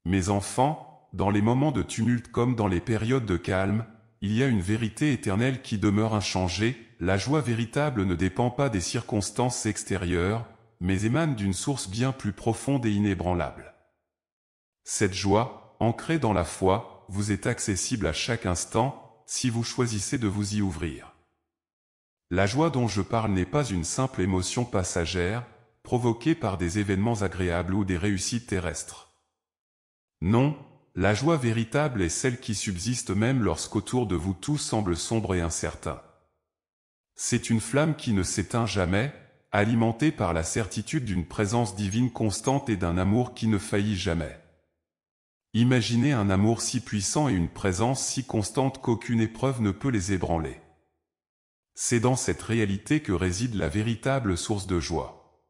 Mes enfants, dans les moments de tumulte comme dans les périodes de calme, il y a une vérité éternelle qui demeure inchangée. La joie véritable ne dépend pas des circonstances extérieures, mais émane d'une source bien plus profonde et inébranlable. Cette joie, ancrée dans la foi, vous est accessible à chaque instant, si vous choisissez de vous y ouvrir. La joie dont je parle n'est pas une simple émotion passagère, provoquée par des événements agréables ou des réussites terrestres. Non, la joie véritable est celle qui subsiste même lorsqu'autour de vous tout semble sombre et incertain. C'est une flamme qui ne s'éteint jamais, alimentée par la certitude d'une présence divine constante et d'un amour qui ne faillit jamais. Imaginez un amour si puissant et une présence si constante qu'aucune épreuve ne peut les ébranler. C'est dans cette réalité que réside la véritable source de joie.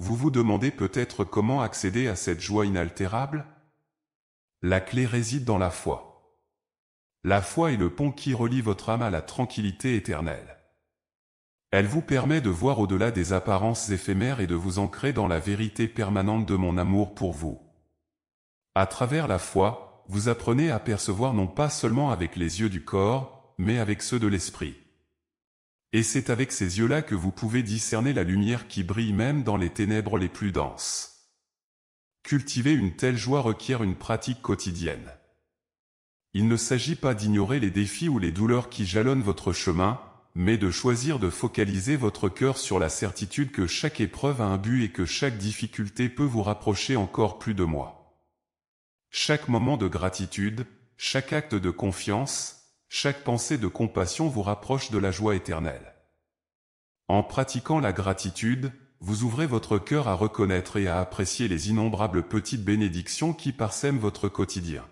Vous vous demandez peut-être comment accéder à cette joie inaltérable ? La clé réside dans la foi. La foi est le pont qui relie votre âme à la tranquillité éternelle. Elle vous permet de voir au-delà des apparences éphémères et de vous ancrer dans la vérité permanente de mon amour pour vous. À travers la foi, vous apprenez à percevoir non pas seulement avec les yeux du corps, mais avec ceux de l'esprit. Et c'est avec ces yeux-là que vous pouvez discerner la lumière qui brille même dans les ténèbres les plus denses. Cultiver une telle joie requiert une pratique quotidienne. Il ne s'agit pas d'ignorer les défis ou les douleurs qui jalonnent votre chemin, mais de choisir de focaliser votre cœur sur la certitude que chaque épreuve a un but et que chaque difficulté peut vous rapprocher encore plus de moi. Chaque moment de gratitude, chaque acte de confiance, chaque pensée de compassion vous rapproche de la joie éternelle. En pratiquant la gratitude, vous ouvrez votre cœur à reconnaître et à apprécier les innombrables petites bénédictions qui parsèment votre quotidien.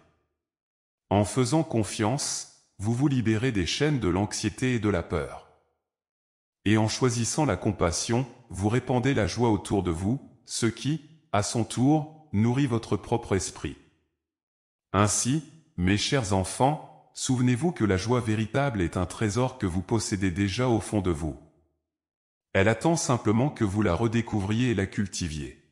En faisant confiance, vous vous libérez des chaînes de l'anxiété et de la peur. Et en choisissant la compassion, vous répandez la joie autour de vous, ce qui, à son tour, nourrit votre propre esprit. Ainsi, mes chers enfants, souvenez-vous que la joie véritable est un trésor que vous possédez déjà au fond de vous. Elle attend simplement que vous la redécouvriez et la cultiviez.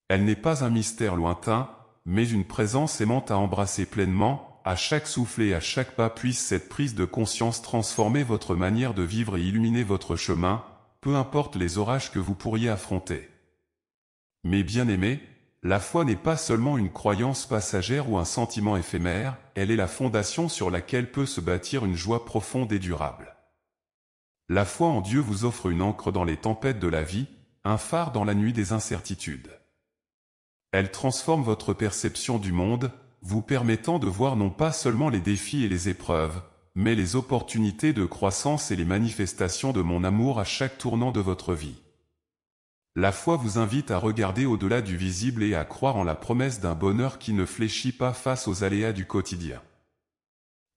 Elle n'est pas un mystère lointain, mais une présence aimante à embrasser pleinement. À chaque souffle et à chaque pas puisse cette prise de conscience transformer votre manière de vivre et illuminer votre chemin, peu importe les orages que vous pourriez affronter. Mes bien-aimés, la foi n'est pas seulement une croyance passagère ou un sentiment éphémère, elle est la fondation sur laquelle peut se bâtir une joie profonde et durable. La foi en Dieu vous offre une ancre dans les tempêtes de la vie, un phare dans la nuit des incertitudes. Elle transforme votre perception du monde, vous permettant de voir non pas seulement les défis et les épreuves, mais les opportunités de croissance et les manifestations de mon amour à chaque tournant de votre vie. La foi vous invite à regarder au-delà du visible et à croire en la promesse d'un bonheur qui ne fléchit pas face aux aléas du quotidien.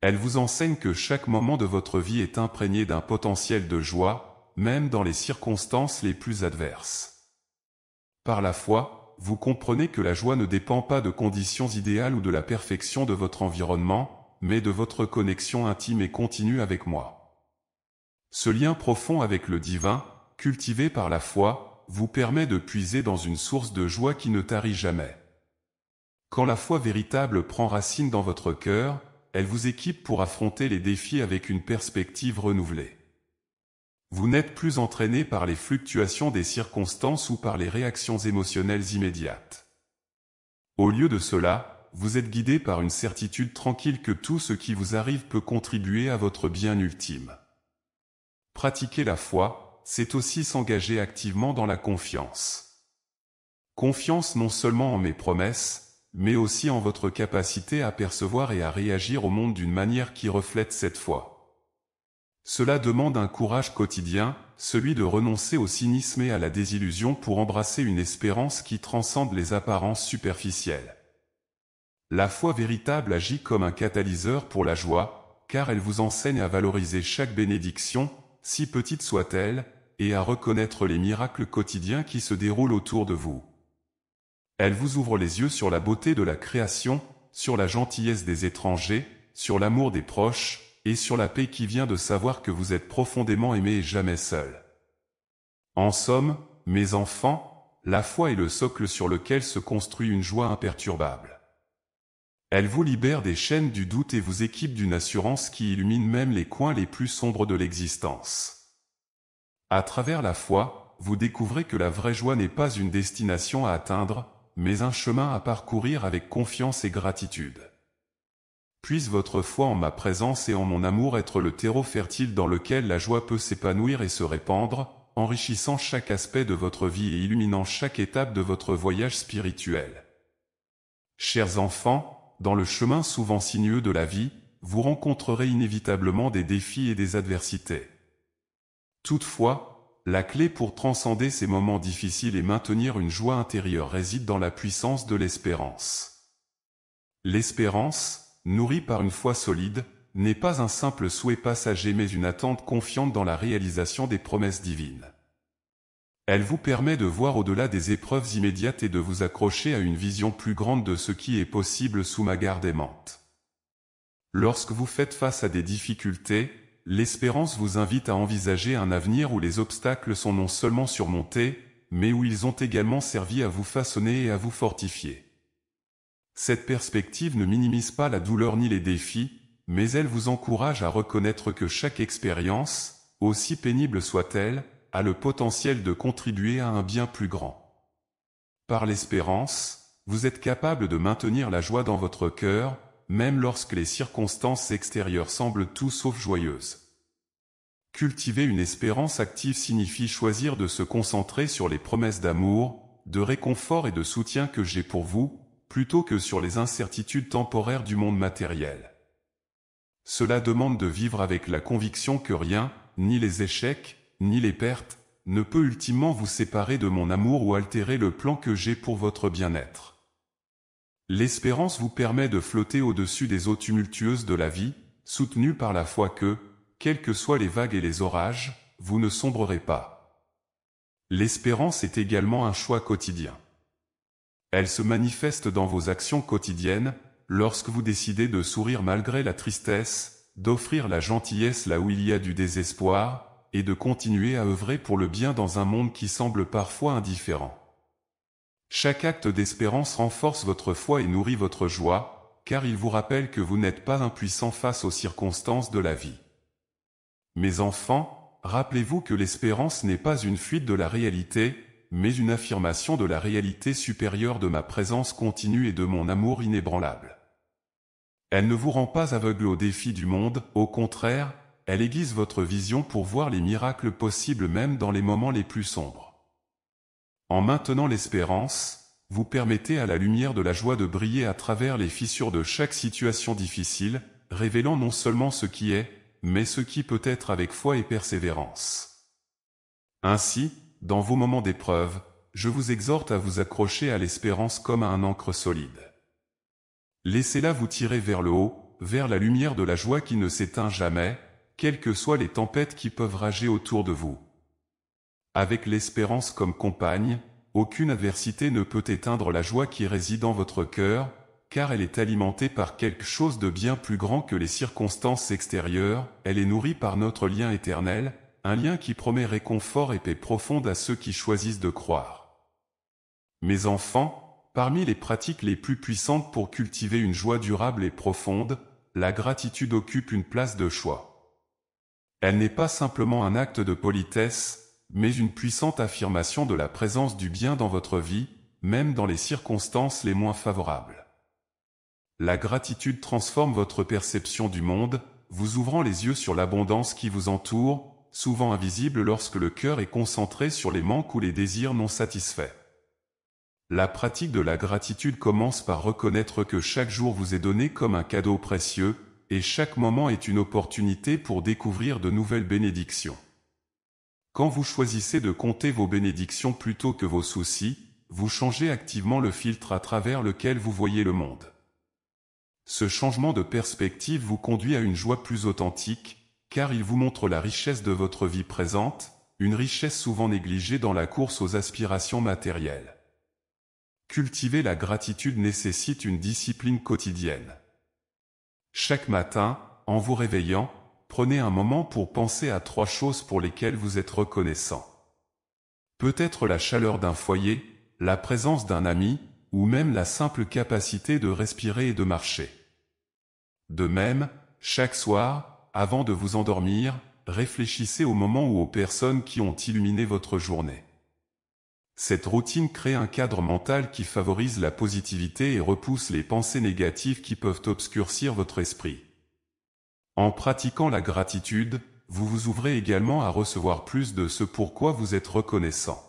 Elle vous enseigne que chaque moment de votre vie est imprégné d'un potentiel de joie, même dans les circonstances les plus adverses. Par la foi, vous comprenez que la joie ne dépend pas de conditions idéales ou de la perfection de votre environnement, mais de votre connexion intime et continue avec moi. Ce lien profond avec le divin, cultivé par la foi, vous permet de puiser dans une source de joie qui ne tarit jamais. Quand la foi véritable prend racine dans votre cœur, elle vous équipe pour affronter les défis avec une perspective renouvelée. Vous n'êtes plus entraîné par les fluctuations des circonstances ou par les réactions émotionnelles immédiates. Au lieu de cela, vous êtes guidé par une certitude tranquille que tout ce qui vous arrive peut contribuer à votre bien ultime. Pratiquer la foi, c'est aussi s'engager activement dans la confiance. Confiance non seulement en mes promesses, mais aussi en votre capacité à percevoir et à réagir au monde d'une manière qui reflète cette foi. Cela demande un courage quotidien, celui de renoncer au cynisme et à la désillusion pour embrasser une espérance qui transcende les apparences superficielles. La foi véritable agit comme un catalyseur pour la joie, car elle vous enseigne à valoriser chaque bénédiction, si petite soit-elle, et à reconnaître les miracles quotidiens qui se déroulent autour de vous. Elle vous ouvre les yeux sur la beauté de la création, sur la gentillesse des étrangers, sur l'amour des proches, et sur la paix qui vient de savoir que vous êtes profondément aimé et jamais seul. En somme, mes enfants, la foi est le socle sur lequel se construit une joie imperturbable. Elle vous libère des chaînes du doute et vous équipe d'une assurance qui illumine même les coins les plus sombres de l'existence. À travers la foi, vous découvrez que la vraie joie n'est pas une destination à atteindre, mais un chemin à parcourir avec confiance et gratitude. Puisse votre foi en ma présence et en mon amour être le terreau fertile dans lequel la joie peut s'épanouir et se répandre, enrichissant chaque aspect de votre vie et illuminant chaque étape de votre voyage spirituel. Chers enfants, dans le chemin souvent sinueux de la vie, vous rencontrerez inévitablement des défis et des adversités. Toutefois, la clé pour transcender ces moments difficiles et maintenir une joie intérieure réside dans la puissance de l'espérance. L'espérance, nourrie par une foi solide, n'est pas un simple souhait passager mais une attente confiante dans la réalisation des promesses divines. Elle vous permet de voir au-delà des épreuves immédiates et de vous accrocher à une vision plus grande de ce qui est possible sous ma garde aimante. Lorsque vous faites face à des difficultés, l'espérance vous invite à envisager un avenir où les obstacles sont non seulement surmontés, mais où ils ont également servi à vous façonner et à vous fortifier. Cette perspective ne minimise pas la douleur ni les défis, mais elle vous encourage à reconnaître que chaque expérience, aussi pénible soit-elle, a le potentiel de contribuer à un bien plus grand. Par l'espérance, vous êtes capable de maintenir la joie dans votre cœur, même lorsque les circonstances extérieures semblent tout sauf joyeuses. Cultiver une espérance active signifie choisir de se concentrer sur les promesses d'amour, de réconfort et de soutien que j'ai pour vous, plutôt que sur les incertitudes temporaires du monde matériel. Cela demande de vivre avec la conviction que rien, ni les échecs, ni les pertes, ne peut ultimement vous séparer de mon amour ou altérer le plan que j'ai pour votre bien-être. L'espérance vous permet de flotter au-dessus des eaux tumultueuses de la vie, soutenue par la foi que, quels que soient les vagues et les orages, vous ne sombrerez pas. L'espérance est également un choix quotidien. Elle se manifeste dans vos actions quotidiennes, lorsque vous décidez de sourire malgré la tristesse, d'offrir la gentillesse là où il y a du désespoir, et de continuer à œuvrer pour le bien dans un monde qui semble parfois indifférent. Chaque acte d'espérance renforce votre foi et nourrit votre joie, car il vous rappelle que vous n'êtes pas impuissant face aux circonstances de la vie. Mes enfants, rappelez-vous que l'espérance n'est pas une fuite de la réalité, mais une affirmation de la réalité supérieure de ma présence continue et de mon amour inébranlable. Elle ne vous rend pas aveugle aux défis du monde, au contraire, elle aiguise votre vision pour voir les miracles possibles même dans les moments les plus sombres. En maintenant l'espérance, vous permettez à la lumière de la joie de briller à travers les fissures de chaque situation difficile, révélant non seulement ce qui est, mais ce qui peut être avec foi et persévérance. Ainsi, dans vos moments d'épreuve, je vous exhorte à vous accrocher à l'espérance comme à un ancre solide. Laissez-la vous tirer vers le haut, vers la lumière de la joie qui ne s'éteint jamais, quelles que soient les tempêtes qui peuvent rager autour de vous. Avec l'espérance comme compagne, aucune adversité ne peut éteindre la joie qui réside en votre cœur, car elle est alimentée par quelque chose de bien plus grand que les circonstances extérieures, elle est nourrie par notre lien éternel, un lien qui promet réconfort et paix profonde à ceux qui choisissent de croire. Mes enfants, parmi les pratiques les plus puissantes pour cultiver une joie durable et profonde, la gratitude occupe une place de choix. Elle n'est pas simplement un acte de politesse, mais une puissante affirmation de la présence du bien dans votre vie, même dans les circonstances les moins favorables. La gratitude transforme votre perception du monde, vous ouvrant les yeux sur l'abondance qui vous entoure, souvent invisible lorsque le cœur est concentré sur les manques ou les désirs non satisfaits. La pratique de la gratitude commence par reconnaître que chaque jour vous est donné comme un cadeau précieux, et chaque moment est une opportunité pour découvrir de nouvelles bénédictions. Quand vous choisissez de compter vos bénédictions plutôt que vos soucis, vous changez activement le filtre à travers lequel vous voyez le monde. Ce changement de perspective vous conduit à une joie plus authentique, car il vous montre la richesse de votre vie présente, une richesse souvent négligée dans la course aux aspirations matérielles. Cultiver la gratitude nécessite une discipline quotidienne. Chaque matin, en vous réveillant, prenez un moment pour penser à 3 choses pour lesquelles vous êtes reconnaissant. Peut-être la chaleur d'un foyer, la présence d'un ami, ou même la simple capacité de respirer et de marcher. De même, chaque soir, avant de vous endormir, réfléchissez au moment ou aux personnes qui ont illuminé votre journée. Cette routine crée un cadre mental qui favorise la positivité et repousse les pensées négatives qui peuvent obscurcir votre esprit. En pratiquant la gratitude, vous vous ouvrez également à recevoir plus de ce pourquoi vous êtes reconnaissant.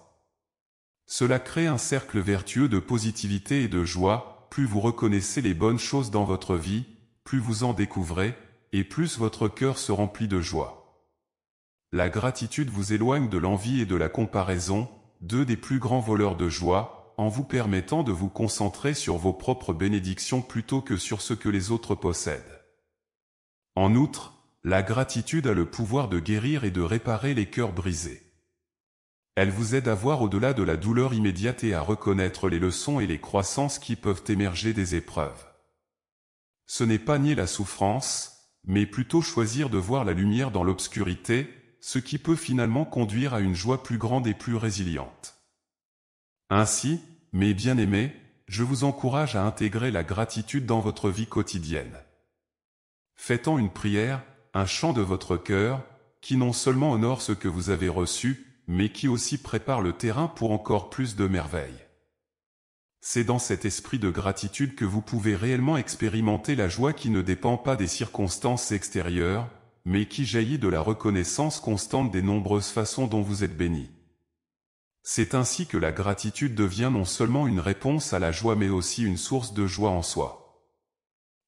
Cela crée un cercle vertueux de positivité et de joie. Plus vous reconnaissez les bonnes choses dans votre vie, plus vous en découvrez, et plus votre cœur se remplit de joie. La gratitude vous éloigne de l'envie et de la comparaison, deux des plus grands voleurs de joie, en vous permettant de vous concentrer sur vos propres bénédictions plutôt que sur ce que les autres possèdent. En outre, la gratitude a le pouvoir de guérir et de réparer les cœurs brisés. Elle vous aide à voir au-delà de la douleur immédiate et à reconnaître les leçons et les croissances qui peuvent émerger des épreuves. Ce n'est pas nier la souffrance, mais plutôt choisir de voir la lumière dans l'obscurité, ce qui peut finalement conduire à une joie plus grande et plus résiliente. Ainsi, mes bien-aimés, je vous encourage à intégrer la gratitude dans votre vie quotidienne. Faites-en une prière, un chant de votre cœur, qui non seulement honore ce que vous avez reçu, mais qui aussi prépare le terrain pour encore plus de merveilles. C'est dans cet esprit de gratitude que vous pouvez réellement expérimenter la joie qui ne dépend pas des circonstances extérieures, mais qui jaillit de la reconnaissance constante des nombreuses façons dont vous êtes bénis. C'est ainsi que la gratitude devient non seulement une réponse à la joie mais aussi une source de joie en soi.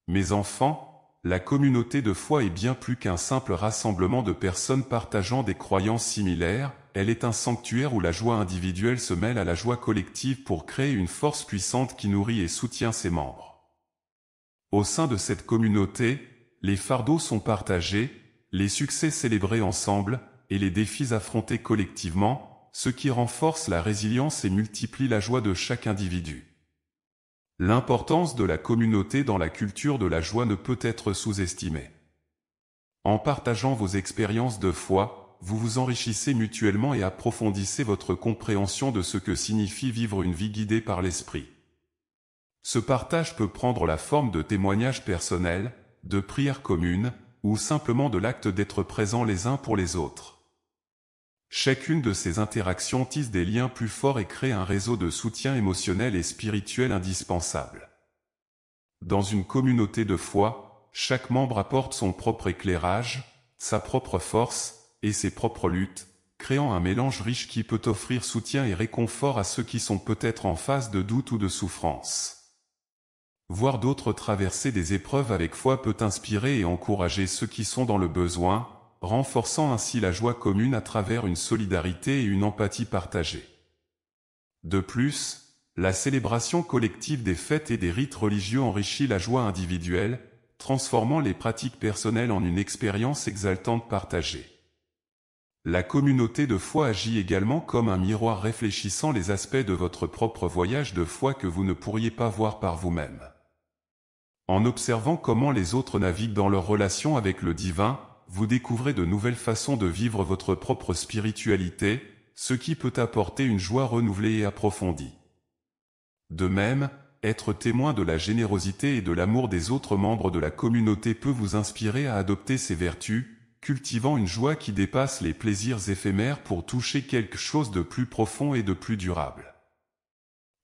Mes enfants, la communauté de foi est bien plus qu'un simple rassemblement de personnes partageant des croyances similaires, elle est un sanctuaire où la joie individuelle se mêle à la joie collective pour créer une force puissante qui nourrit et soutient ses membres. Au sein de cette communauté, les fardeaux sont partagés, les succès célébrés ensemble, et les défis affrontés collectivement, ce qui renforce la résilience et multiplie la joie de chaque individu. L'importance de la communauté dans la culture de la joie ne peut être sous-estimée. En partageant vos expériences de foi, vous vous enrichissez mutuellement et approfondissez votre compréhension de ce que signifie vivre une vie guidée par l'esprit. Ce partage peut prendre la forme de témoignages personnels, de prières communes, ou simplement de l'acte d'être présents les uns pour les autres. Chacune de ces interactions tisse des liens plus forts et crée un réseau de soutien émotionnel et spirituel indispensable. Dans une communauté de foi, chaque membre apporte son propre éclairage, sa propre force et ses propres luttes, créant un mélange riche qui peut offrir soutien et réconfort à ceux qui sont peut-être en phase de doute ou de souffrance. Voir d'autres traverser des épreuves avec foi peut inspirer et encourager ceux qui sont dans le besoin, renforçant ainsi la joie commune à travers une solidarité et une empathie partagée. De plus, la célébration collective des fêtes et des rites religieux enrichit la joie individuelle, transformant les pratiques personnelles en une expérience exaltante partagée. La communauté de foi agit également comme un miroir réfléchissant les aspects de votre propre voyage de foi que vous ne pourriez pas voir par vous-même. En observant comment les autres naviguent dans leur relation avec le divin, vous découvrez de nouvelles façons de vivre votre propre spiritualité, ce qui peut apporter une joie renouvelée et approfondie. De même, être témoin de la générosité et de l'amour des autres membres de la communauté peut vous inspirer à adopter ces vertus, cultivant une joie qui dépasse les plaisirs éphémères pour toucher quelque chose de plus profond et de plus durable.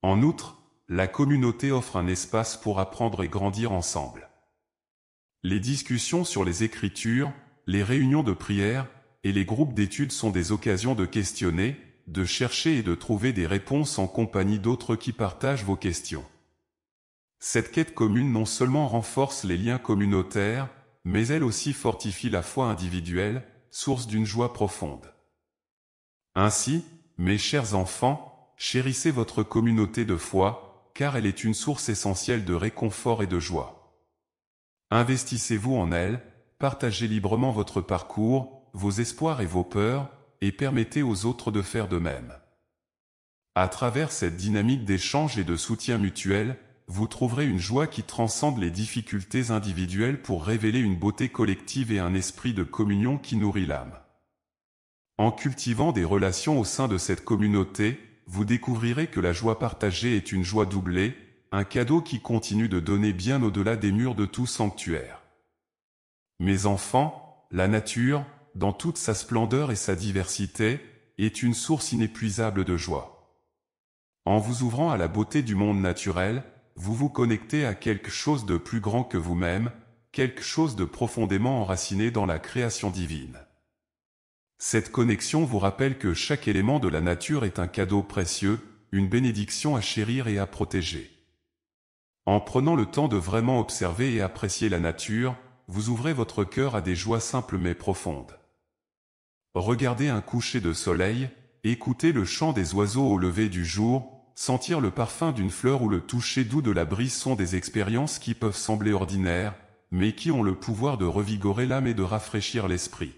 En outre, la communauté offre un espace pour apprendre et grandir ensemble. Les discussions sur les Écritures, les réunions de prière et les groupes d'études sont des occasions de questionner, de chercher et de trouver des réponses en compagnie d'autres qui partagent vos questions. Cette quête commune non seulement renforce les liens communautaires, mais elle aussi fortifie la foi individuelle, source d'une joie profonde. Ainsi, mes chers enfants, chérissez votre communauté de foi, car elle est une source essentielle de réconfort et de joie. Investissez-vous en elle, partagez librement votre parcours, vos espoirs et vos peurs, et permettez aux autres de faire de même. À travers cette dynamique d'échange et de soutien mutuel, vous trouverez une joie qui transcende les difficultés individuelles pour révéler une beauté collective et un esprit de communion qui nourrit l'âme. En cultivant des relations au sein de cette communauté, vous découvrirez que la joie partagée est une joie doublée, un cadeau qui continue de donner bien au-delà des murs de tout sanctuaire. Mes enfants, la nature, dans toute sa splendeur et sa diversité, est une source inépuisable de joie. En vous ouvrant à la beauté du monde naturel, vous vous connectez à quelque chose de plus grand que vous-même, quelque chose de profondément enraciné dans la création divine. Cette connexion vous rappelle que chaque élément de la nature est un cadeau précieux, une bénédiction à chérir et à protéger. En prenant le temps de vraiment observer et apprécier la nature, vous ouvrez votre cœur à des joies simples mais profondes. Regardez un coucher de soleil, écoutez le chant des oiseaux au lever du jour, sentir le parfum d'une fleur ou le toucher doux de la brise sont des expériences qui peuvent sembler ordinaires, mais qui ont le pouvoir de revigorer l'âme et de rafraîchir l'esprit.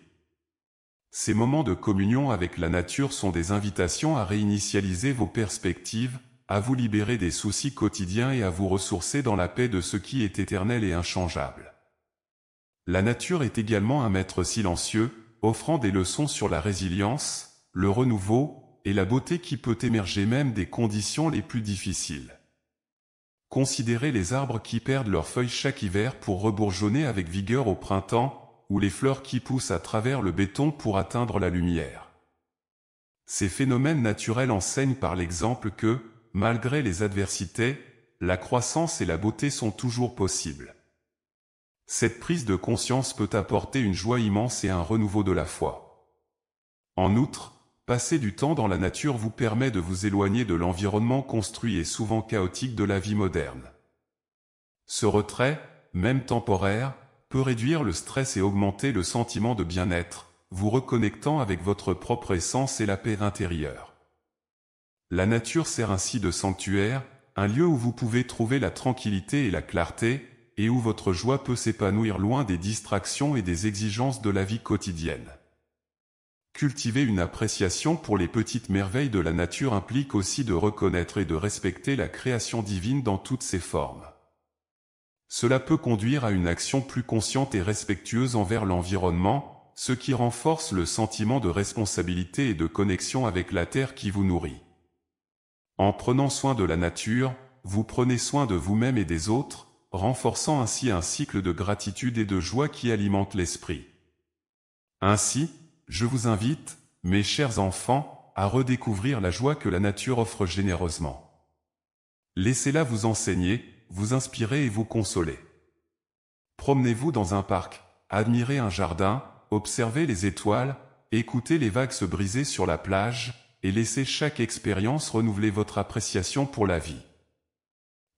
Ces moments de communion avec la nature sont des invitations à réinitialiser vos perspectives, à vous libérer des soucis quotidiens et à vous ressourcer dans la paix de ce qui est éternel et inchangeable. La nature est également un maître silencieux, offrant des leçons sur la résilience, le renouveau et la beauté qui peut émerger même des conditions les plus difficiles. Considérez les arbres qui perdent leurs feuilles chaque hiver pour rebourgeonner avec vigueur au printemps, ou les fleurs qui poussent à travers le béton pour atteindre la lumière. Ces phénomènes naturels enseignent par l'exemple que, malgré les adversités, la croissance et la beauté sont toujours possibles. Cette prise de conscience peut apporter une joie immense et un renouveau de la foi. En outre, passer du temps dans la nature vous permet de vous éloigner de l'environnement construit et souvent chaotique de la vie moderne. Ce retrait, même temporaire, peut réduire le stress et augmenter le sentiment de bien-être, vous reconnectant avec votre propre essence et la paix intérieure. La nature sert ainsi de sanctuaire, un lieu où vous pouvez trouver la tranquillité et la clarté, et où votre joie peut s'épanouir loin des distractions et des exigences de la vie quotidienne. Cultiver une appréciation pour les petites merveilles de la nature implique aussi de reconnaître et de respecter la création divine dans toutes ses formes. Cela peut conduire à une action plus consciente et respectueuse envers l'environnement, ce qui renforce le sentiment de responsabilité et de connexion avec la terre qui vous nourrit. En prenant soin de la nature, vous prenez soin de vous-même et des autres, renforçant ainsi un cycle de gratitude et de joie qui alimente l'esprit. Ainsi, je vous invite, mes chers enfants, à redécouvrir la joie que la nature offre généreusement. Laissez-la vous enseigner, vous inspirer et vous consoler. Promenez-vous dans un parc, admirez un jardin, observez les étoiles, écoutez les vagues se briser sur la plage, et laissez chaque expérience renouveler votre appréciation pour la vie.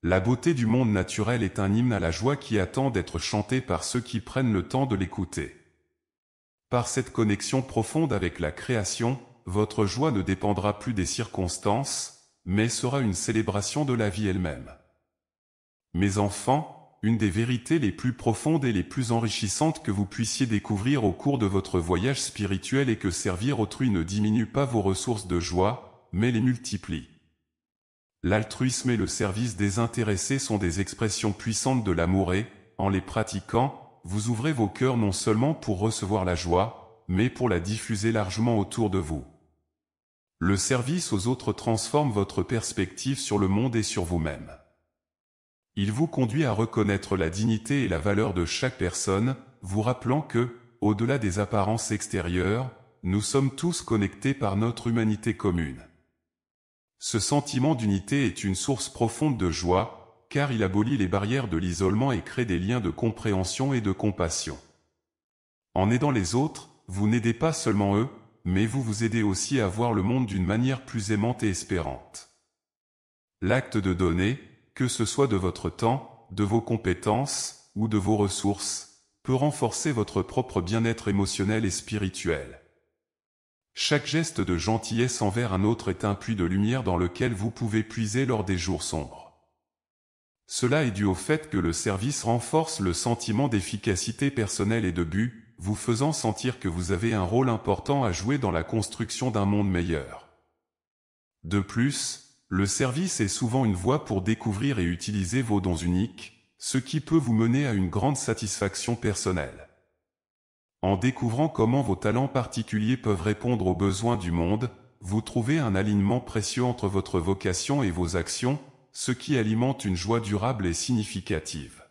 La beauté du monde naturel est un hymne à la joie qui attend d'être chanté par ceux qui prennent le temps de l'écouter. Par cette connexion profonde avec la création, votre joie ne dépendra plus des circonstances, mais sera une célébration de la vie elle-même. Mes enfants, une des vérités les plus profondes et les plus enrichissantes que vous puissiez découvrir au cours de votre voyage spirituel est que servir autrui ne diminue pas vos ressources de joie, mais les multiplie. L'altruisme et le service désintéressé sont des expressions puissantes de l'amour et, en les pratiquant, vous ouvrez vos cœurs non seulement pour recevoir la joie, mais pour la diffuser largement autour de vous. Le service aux autres transforme votre perspective sur le monde et sur vous-même. Il vous conduit à reconnaître la dignité et la valeur de chaque personne, vous rappelant que, au-delà des apparences extérieures, nous sommes tous connectés par notre humanité commune. Ce sentiment d'unité est une source profonde de joie, car il abolit les barrières de l'isolement et crée des liens de compréhension et de compassion. En aidant les autres, vous n'aidez pas seulement eux, mais vous vous aidez aussi à voir le monde d'une manière plus aimante et espérante. L'acte de donner, que ce soit de votre temps, de vos compétences, ou de vos ressources, peut renforcer votre propre bien-être émotionnel et spirituel. Chaque geste de gentillesse envers un autre est un puits de lumière dans lequel vous pouvez puiser lors des jours sombres. Cela est dû au fait que le service renforce le sentiment d'efficacité personnelle et de but, vous faisant sentir que vous avez un rôle important à jouer dans la construction d'un monde meilleur. De plus, le service est souvent une voie pour découvrir et utiliser vos dons uniques, ce qui peut vous mener à une grande satisfaction personnelle. En découvrant comment vos talents particuliers peuvent répondre aux besoins du monde, vous trouvez un alignement précieux entre votre vocation et vos actions, ce qui alimente une joie durable et significative.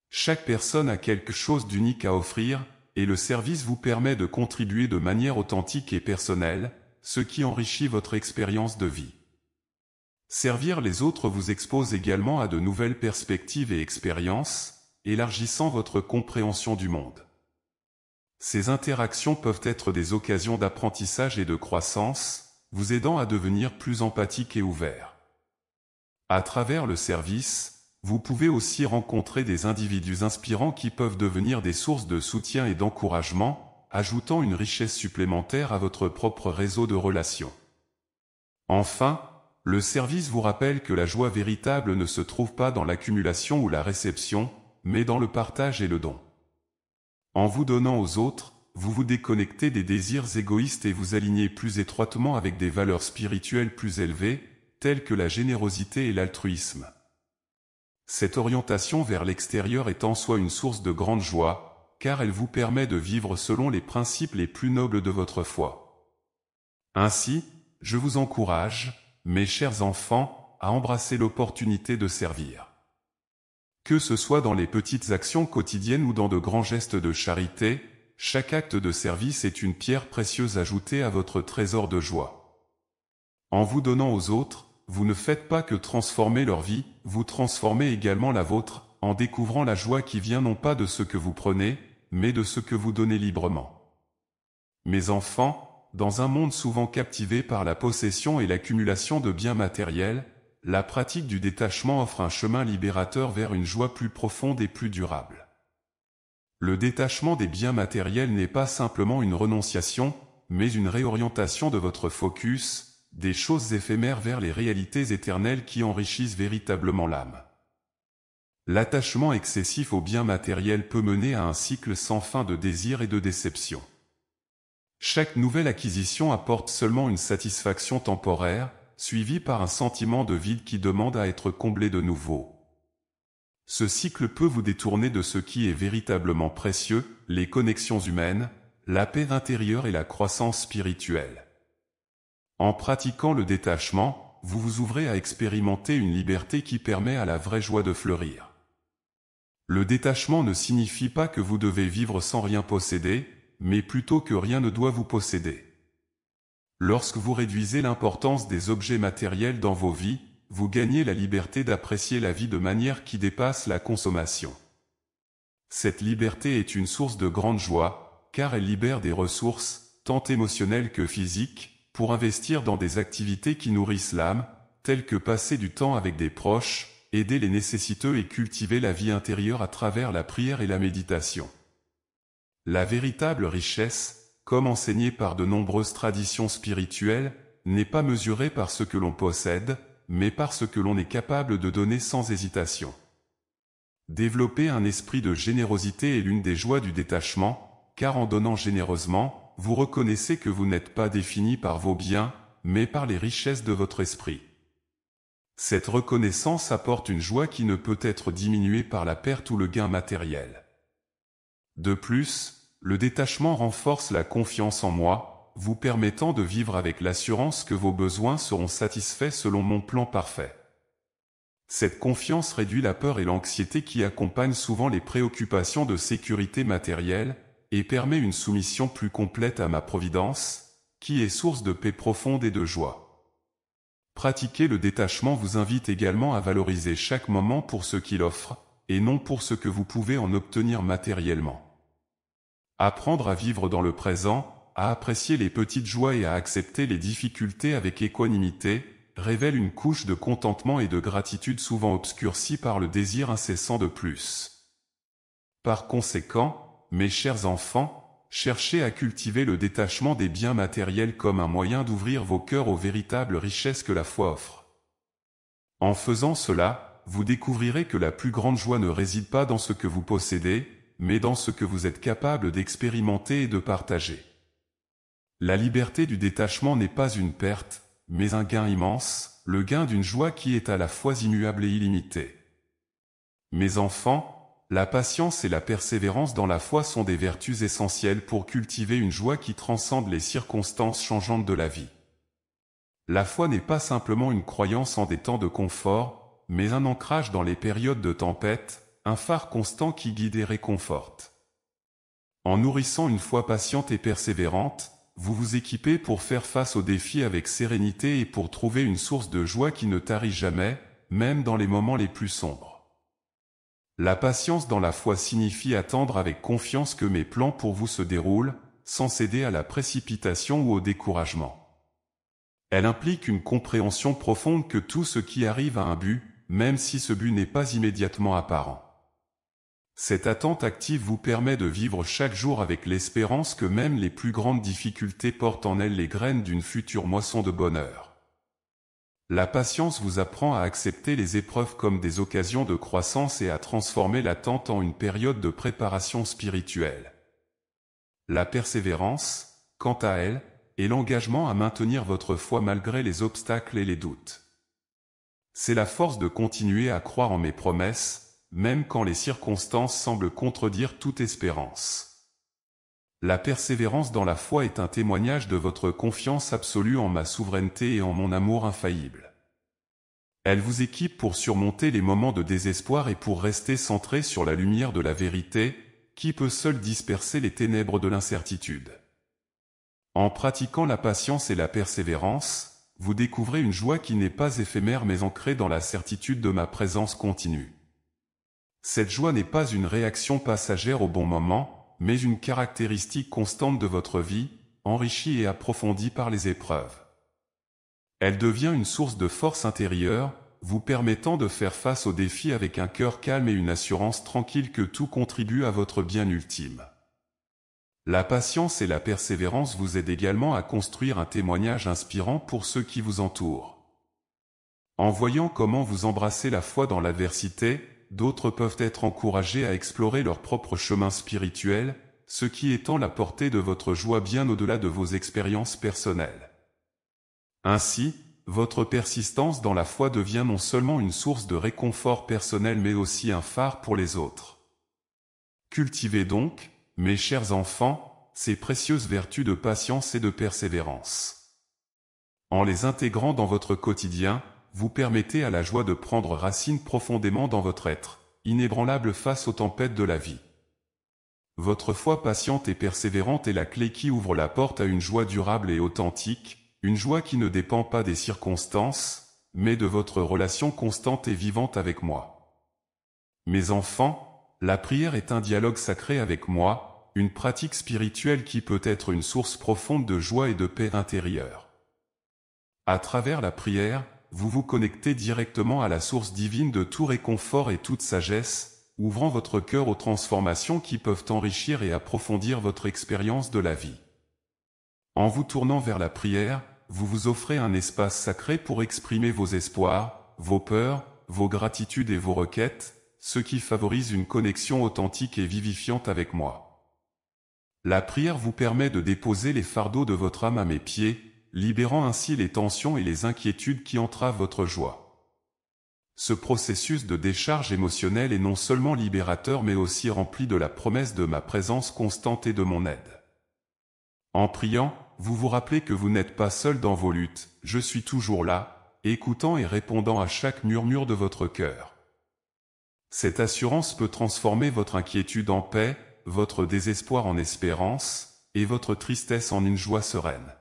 Chaque personne a quelque chose d'unique à offrir, et le service vous permet de contribuer de manière authentique et personnelle, ce qui enrichit votre expérience de vie. Servir les autres vous expose également à de nouvelles perspectives et expériences, élargissant votre compréhension du monde. Ces interactions peuvent être des occasions d'apprentissage et de croissance, vous aidant à devenir plus empathique et ouvert. À travers le service, vous pouvez aussi rencontrer des individus inspirants qui peuvent devenir des sources de soutien et d'encouragement, ajoutant une richesse supplémentaire à votre propre réseau de relations. Enfin, le service vous rappelle que la joie véritable ne se trouve pas dans l'accumulation ou la réception, mais dans le partage et le don. En vous donnant aux autres, vous vous déconnectez des désirs égoïstes et vous alignez plus étroitement avec des valeurs spirituelles plus élevées, telles que la générosité et l'altruisme. Cette orientation vers l'extérieur est en soi une source de grande joie, car elle vous permet de vivre selon les principes les plus nobles de votre foi. Ainsi, je vous encourage, mes chers enfants, à embrasser l'opportunité de servir. Que ce soit dans les petites actions quotidiennes ou dans de grands gestes de charité, chaque acte de service est une pierre précieuse ajoutée à votre trésor de joie. En vous donnant aux autres, vous ne faites pas que transformer leur vie, vous transformez également la vôtre, en découvrant la joie qui vient non pas de ce que vous prenez, mais de ce que vous donnez librement. Mes enfants, dans un monde souvent captivé par la possession et l'accumulation de biens matériels, la pratique du détachement offre un chemin libérateur vers une joie plus profonde et plus durable. Le détachement des biens matériels n'est pas simplement une renonciation, mais une réorientation de votre focus, des choses éphémères vers les réalités éternelles qui enrichissent véritablement l'âme. L'attachement excessif aux biens matériels peut mener à un cycle sans fin de désir et de déception. Chaque nouvelle acquisition apporte seulement une satisfaction temporaire, suivie par un sentiment de vide qui demande à être comblé de nouveau. Ce cycle peut vous détourner de ce qui est véritablement précieux, les connexions humaines, la paix intérieure et la croissance spirituelle. En pratiquant le détachement, vous vous ouvrez à expérimenter une liberté qui permet à la vraie joie de fleurir. Le détachement ne signifie pas que vous devez vivre sans rien posséder, mais plutôt que rien ne doit vous posséder. Lorsque vous réduisez l'importance des objets matériels dans vos vies, vous gagnez la liberté d'apprécier la vie de manière qui dépasse la consommation. Cette liberté est une source de grande joie, car elle libère des ressources, tant émotionnelles que physiques, pour investir dans des activités qui nourrissent l'âme, telles que passer du temps avec des proches, aider les nécessiteux et cultiver la vie intérieure à travers la prière et la méditation. La véritable richesse, comme enseigné par de nombreuses traditions spirituelles, n'est pas mesurée par ce que l'on possède, mais par ce que l'on est capable de donner sans hésitation. Développer un esprit de générosité est l'une des joies du détachement, car en donnant généreusement, vous reconnaissez que vous n'êtes pas défini par vos biens, mais par les richesses de votre esprit. Cette reconnaissance apporte une joie qui ne peut être diminuée par la perte ou le gain matériel. De plus, le détachement renforce la confiance en moi, vous permettant de vivre avec l'assurance que vos besoins seront satisfaits selon mon plan parfait. Cette confiance réduit la peur et l'anxiété qui accompagnent souvent les préoccupations de sécurité matérielle, et permet une soumission plus complète à ma providence, qui est source de paix profonde et de joie. Pratiquer le détachement vous invite également à valoriser chaque moment pour ce qu'il offre, et non pour ce que vous pouvez en obtenir matériellement. Apprendre à vivre dans le présent, à apprécier les petites joies et à accepter les difficultés avec équanimité, révèle une couche de contentement et de gratitude souvent obscurcie par le désir incessant de plus. Par conséquent, mes chers enfants, cherchez à cultiver le détachement des biens matériels comme un moyen d'ouvrir vos cœurs aux véritables richesses que la foi offre. En faisant cela, vous découvrirez que la plus grande joie ne réside pas dans ce que vous possédez, mais dans ce que vous êtes capable d'expérimenter et de partager. La liberté du détachement n'est pas une perte, mais un gain immense, le gain d'une joie qui est à la fois immuable et illimitée. Mes enfants, la patience et la persévérance dans la foi sont des vertus essentielles pour cultiver une joie qui transcende les circonstances changeantes de la vie. La foi n'est pas simplement une croyance en des temps de confort, mais un ancrage dans les périodes de tempête, un phare constant qui guide et réconforte. En nourrissant une foi patiente et persévérante, vous vous équipez pour faire face aux défis avec sérénité et pour trouver une source de joie qui ne tarit jamais, même dans les moments les plus sombres. La patience dans la foi signifie attendre avec confiance que mes plans pour vous se déroulent, sans céder à la précipitation ou au découragement. Elle implique une compréhension profonde que tout ce qui arrive a un but, même si ce but n'est pas immédiatement apparent. Cette attente active vous permet de vivre chaque jour avec l'espérance que même les plus grandes difficultés portent en elles les graines d'une future moisson de bonheur. La patience vous apprend à accepter les épreuves comme des occasions de croissance et à transformer l'attente en une période de préparation spirituelle. La persévérance, quant à elle, est l'engagement à maintenir votre foi malgré les obstacles et les doutes. C'est la force de continuer à croire en mes promesses, même quand les circonstances semblent contredire toute espérance. La persévérance dans la foi est un témoignage de votre confiance absolue en ma souveraineté et en mon amour infaillible. Elle vous équipe pour surmonter les moments de désespoir et pour rester centré sur la lumière de la vérité, qui peut seule disperser les ténèbres de l'incertitude. En pratiquant la patience et la persévérance, vous découvrez une joie qui n'est pas éphémère mais ancrée dans la certitude de ma présence continue. Cette joie n'est pas une réaction passagère au bon moment, mais une caractéristique constante de votre vie, enrichie et approfondie par les épreuves. Elle devient une source de force intérieure, vous permettant de faire face aux défis avec un cœur calme et une assurance tranquille que tout contribue à votre bien ultime. La patience et la persévérance vous aident également à construire un témoignage inspirant pour ceux qui vous entourent. En voyant comment vous embrassez la foi dans l'adversité, d'autres peuvent être encouragés à explorer leur propre chemin spirituel, ce qui étend la portée de votre joie bien au-delà de vos expériences personnelles. Ainsi, votre persistance dans la foi devient non seulement une source de réconfort personnel mais aussi un phare pour les autres. Cultivez donc, mes chers enfants, ces précieuses vertus de patience et de persévérance. En les intégrant dans votre quotidien, vous permettez à la joie de prendre racine profondément dans votre être, inébranlable face aux tempêtes de la vie. Votre foi patiente et persévérante est la clé qui ouvre la porte à une joie durable et authentique, une joie qui ne dépend pas des circonstances, mais de votre relation constante et vivante avec moi. Mes enfants, la prière est un dialogue sacré avec moi, une pratique spirituelle qui peut être une source profonde de joie et de paix intérieure. À travers la prière, vous vous connectez directement à la source divine de tout réconfort et toute sagesse, ouvrant votre cœur aux transformations qui peuvent enrichir et approfondir votre expérience de la vie. En vous tournant vers la prière, vous vous offrez un espace sacré pour exprimer vos espoirs, vos peurs, vos gratitudes et vos requêtes, ce qui favorise une connexion authentique et vivifiante avec moi. La prière vous permet de déposer les fardeaux de votre âme à mes pieds, libérant ainsi les tensions et les inquiétudes qui entravent votre joie. Ce processus de décharge émotionnelle est non seulement libérateur mais aussi rempli de la promesse de ma présence constante et de mon aide. En priant, vous vous rappelez que vous n'êtes pas seul dans vos luttes, je suis toujours là, écoutant et répondant à chaque murmure de votre cœur. Cette assurance peut transformer votre inquiétude en paix, votre désespoir en espérance, et votre tristesse en une joie sereine.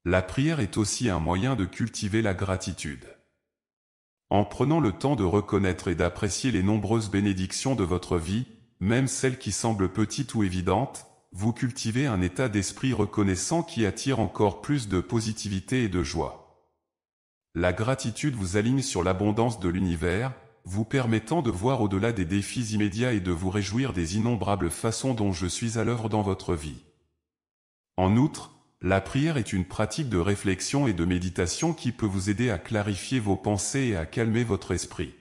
La prière est aussi un moyen de cultiver la gratitude. En prenant le temps de reconnaître et d'apprécier les nombreuses bénédictions de votre vie, même celles qui semblent petites ou évidentes, vous cultivez un état d'esprit reconnaissant qui attire encore plus de positivité et de joie. La gratitude vous aligne sur l'abondance de l'univers, vous permettant de voir au-delà des défis immédiats et de vous réjouir des innombrables façons dont je suis à l'œuvre dans votre vie. En outre, la prière est une pratique de réflexion et de méditation qui peut vous aider à clarifier vos pensées et à calmer votre esprit.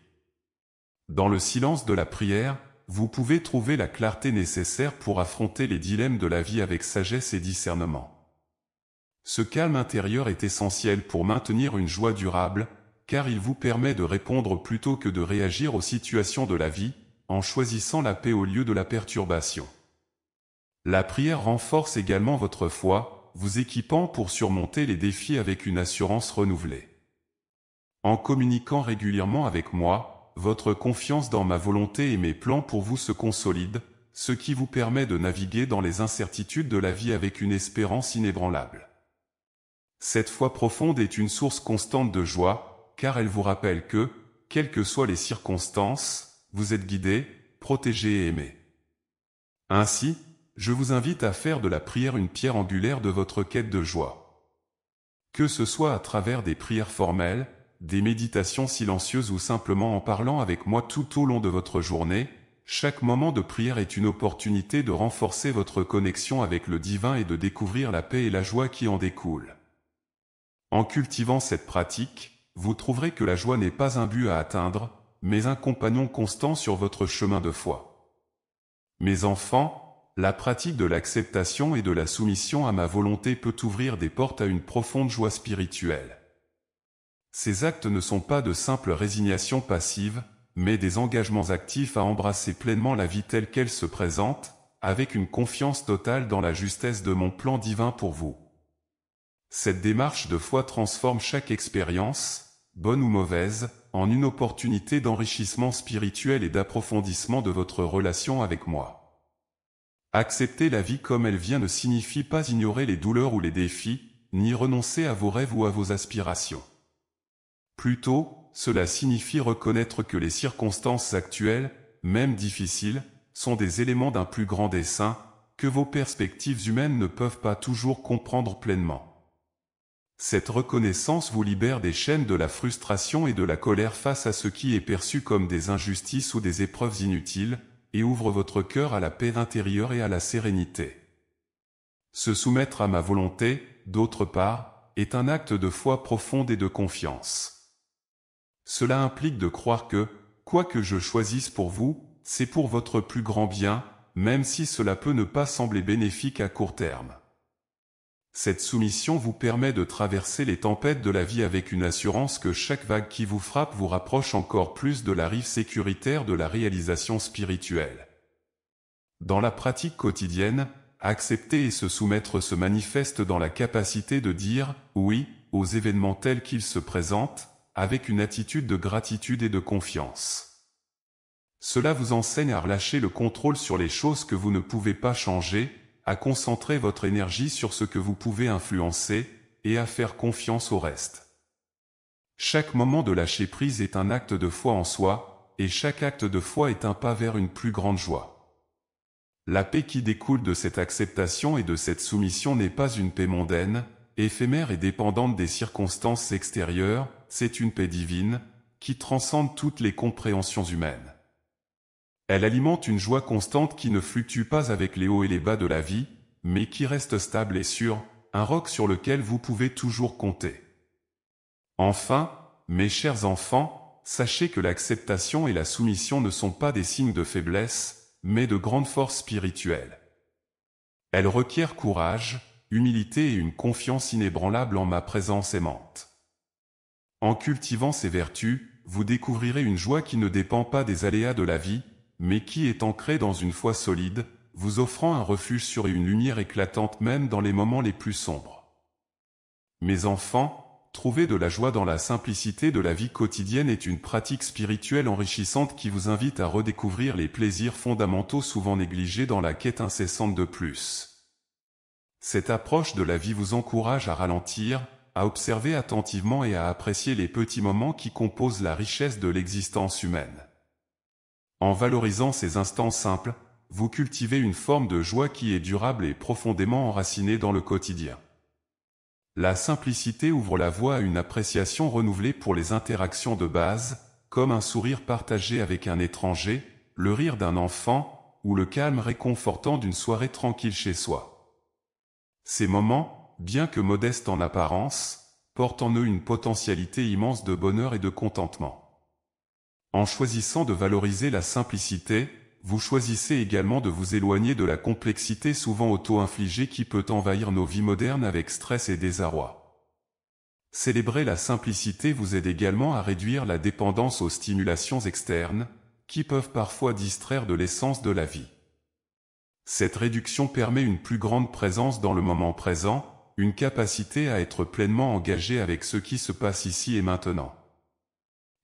Dans le silence de la prière, vous pouvez trouver la clarté nécessaire pour affronter les dilemmes de la vie avec sagesse et discernement. Ce calme intérieur est essentiel pour maintenir une joie durable, car il vous permet de répondre plutôt que de réagir aux situations de la vie, en choisissant la paix au lieu de la perturbation. La prière renforce également votre foi, vous équipant pour surmonter les défis avec une assurance renouvelée. En communiquant régulièrement avec moi, votre confiance dans ma volonté et mes plans pour vous se consolide, ce qui vous permet de naviguer dans les incertitudes de la vie avec une espérance inébranlable. Cette foi profonde est une source constante de joie, car elle vous rappelle que, quelles que soient les circonstances, vous êtes guidé, protégé et aimé. Ainsi, je vous invite à faire de la prière une pierre angulaire de votre quête de joie. Que ce soit à travers des prières formelles, des méditations silencieuses ou simplement en parlant avec moi tout au long de votre journée, chaque moment de prière est une opportunité de renforcer votre connexion avec le divin et de découvrir la paix et la joie qui en découlent. En cultivant cette pratique, vous trouverez que la joie n'est pas un but à atteindre, mais un compagnon constant sur votre chemin de foi. Mes enfants, la pratique de l'acceptation et de la soumission à ma volonté peut ouvrir des portes à une profonde joie spirituelle. Ces actes ne sont pas de simples résignations passives, mais des engagements actifs à embrasser pleinement la vie telle qu'elle se présente, avec une confiance totale dans la justesse de mon plan divin pour vous. Cette démarche de foi transforme chaque expérience, bonne ou mauvaise, en une opportunité d'enrichissement spirituel et d'approfondissement de votre relation avec moi. Accepter la vie comme elle vient ne signifie pas ignorer les douleurs ou les défis, ni renoncer à vos rêves ou à vos aspirations. Plutôt, cela signifie reconnaître que les circonstances actuelles, même difficiles, sont des éléments d'un plus grand dessein, que vos perspectives humaines ne peuvent pas toujours comprendre pleinement. Cette reconnaissance vous libère des chaînes de la frustration et de la colère face à ce qui est perçu comme des injustices ou des épreuves inutiles, et ouvre votre cœur à la paix intérieure et à la sérénité. Se soumettre à ma volonté, d'autre part, est un acte de foi profonde et de confiance. Cela implique de croire que, quoi que je choisisse pour vous, c'est pour votre plus grand bien, même si cela peut ne pas sembler bénéfique à court terme. Cette soumission vous permet de traverser les tempêtes de la vie avec une assurance que chaque vague qui vous frappe vous rapproche encore plus de la rive sécuritaire de la réalisation spirituelle. Dans la pratique quotidienne, accepter et se soumettre se manifeste dans la capacité de dire « oui » aux événements tels qu'ils se présentent, avec une attitude de gratitude et de confiance. Cela vous enseigne à relâcher le contrôle sur les choses que vous ne pouvez pas changer, à concentrer votre énergie sur ce que vous pouvez influencer, et à faire confiance au reste. Chaque moment de lâcher prise est un acte de foi en soi, et chaque acte de foi est un pas vers une plus grande joie. La paix qui découle de cette acceptation et de cette soumission n'est pas une paix mondaine, éphémère et dépendante des circonstances extérieures, c'est une paix divine, qui transcende toutes les compréhensions humaines. Elle alimente une joie constante qui ne fluctue pas avec les hauts et les bas de la vie, mais qui reste stable et sûre, un roc sur lequel vous pouvez toujours compter. Enfin, mes chers enfants, sachez que l'acceptation et la soumission ne sont pas des signes de faiblesse, mais de grande force spirituelle. Elles requièrent courage, humilité et une confiance inébranlable en ma présence aimante. En cultivant ces vertus, vous découvrirez une joie qui ne dépend pas des aléas de la vie, mais qui est ancrée dans une foi solide, vous offrant un refuge sur une lumière éclatante même dans les moments les plus sombres. Mes enfants, trouver de la joie dans la simplicité de la vie quotidienne est une pratique spirituelle enrichissante qui vous invite à redécouvrir les plaisirs fondamentaux souvent négligés dans la quête incessante de plus. Cette approche de la vie vous encourage à ralentir, à observer attentivement et à apprécier les petits moments qui composent la richesse de l'existence humaine. En valorisant ces instants simples, vous cultivez une forme de joie qui est durable et profondément enracinée dans le quotidien. La simplicité ouvre la voie à une appréciation renouvelée pour les interactions de base, comme un sourire partagé avec un étranger, le rire d'un enfant, ou le calme réconfortant d'une soirée tranquille chez soi. Ces moments, bien que modestes en apparence, portent en eux une potentialité immense de bonheur et de contentement. En choisissant de valoriser la simplicité, vous choisissez également de vous éloigner de la complexité souvent auto-infligée qui peut envahir nos vies modernes avec stress et désarroi. Célébrer la simplicité vous aide également à réduire la dépendance aux stimulations externes, qui peuvent parfois distraire de l'essence de la vie. Cette réduction permet une plus grande présence dans le moment présent, une capacité à être pleinement engagé avec ce qui se passe ici et maintenant.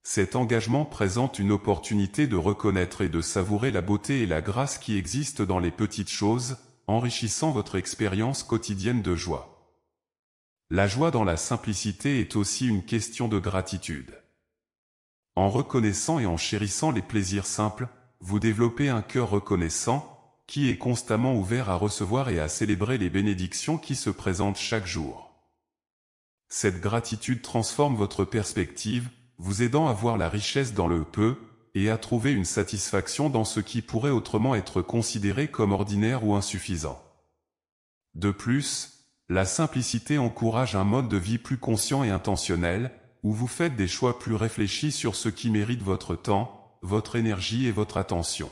Cet engagement présente une opportunité de reconnaître et de savourer la beauté et la grâce qui existent dans les petites choses, enrichissant votre expérience quotidienne de joie. La joie dans la simplicité est aussi une question de gratitude. En reconnaissant et en chérissant les plaisirs simples, vous développez un cœur reconnaissant, qui est constamment ouvert à recevoir et à célébrer les bénédictions qui se présentent chaque jour. Cette gratitude transforme votre perspective, vous aidant à voir la richesse dans le peu, et à trouver une satisfaction dans ce qui pourrait autrement être considéré comme ordinaire ou insuffisant. De plus, la simplicité encourage un mode de vie plus conscient et intentionnel, où vous faites des choix plus réfléchis sur ce qui mérite votre temps, votre énergie et votre attention.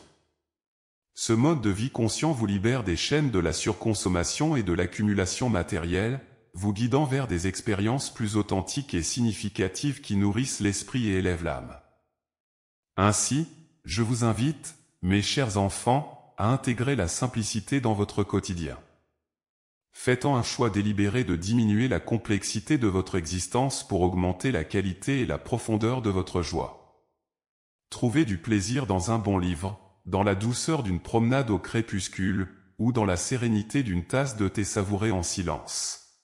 Ce mode de vie conscient vous libère des chaînes de la surconsommation et de l'accumulation matérielle, vous guidant vers des expériences plus authentiques et significatives qui nourrissent l'esprit et élèvent l'âme. Ainsi, je vous invite, mes chers enfants, à intégrer la simplicité dans votre quotidien. Faites-en un choix délibéré de diminuer la complexité de votre existence pour augmenter la qualité et la profondeur de votre joie. Trouvez du plaisir dans un bon livre, dans la douceur d'une promenade au crépuscule, ou dans la sérénité d'une tasse de thé savourée en silence.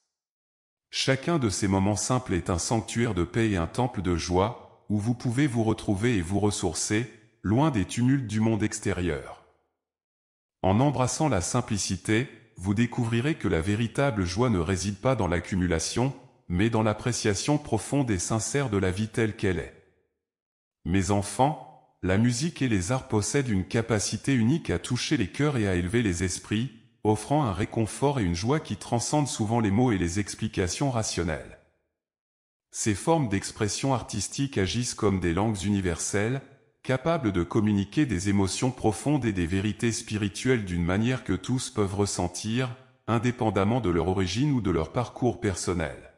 Chacun de ces moments simples est un sanctuaire de paix et un temple de joie, où vous pouvez vous retrouver et vous ressourcer, loin des tumultes du monde extérieur. En embrassant la simplicité, vous découvrirez que la véritable joie ne réside pas dans l'accumulation, mais dans l'appréciation profonde et sincère de la vie telle qu'elle est. Mes enfants, la musique et les arts possèdent une capacité unique à toucher les cœurs et à élever les esprits, offrant un réconfort et une joie qui transcendent souvent les mots et les explications rationnelles. Ces formes d'expression artistique agissent comme des langues universelles, capables de communiquer des émotions profondes et des vérités spirituelles d'une manière que tous peuvent ressentir, indépendamment de leur origine ou de leur parcours personnel.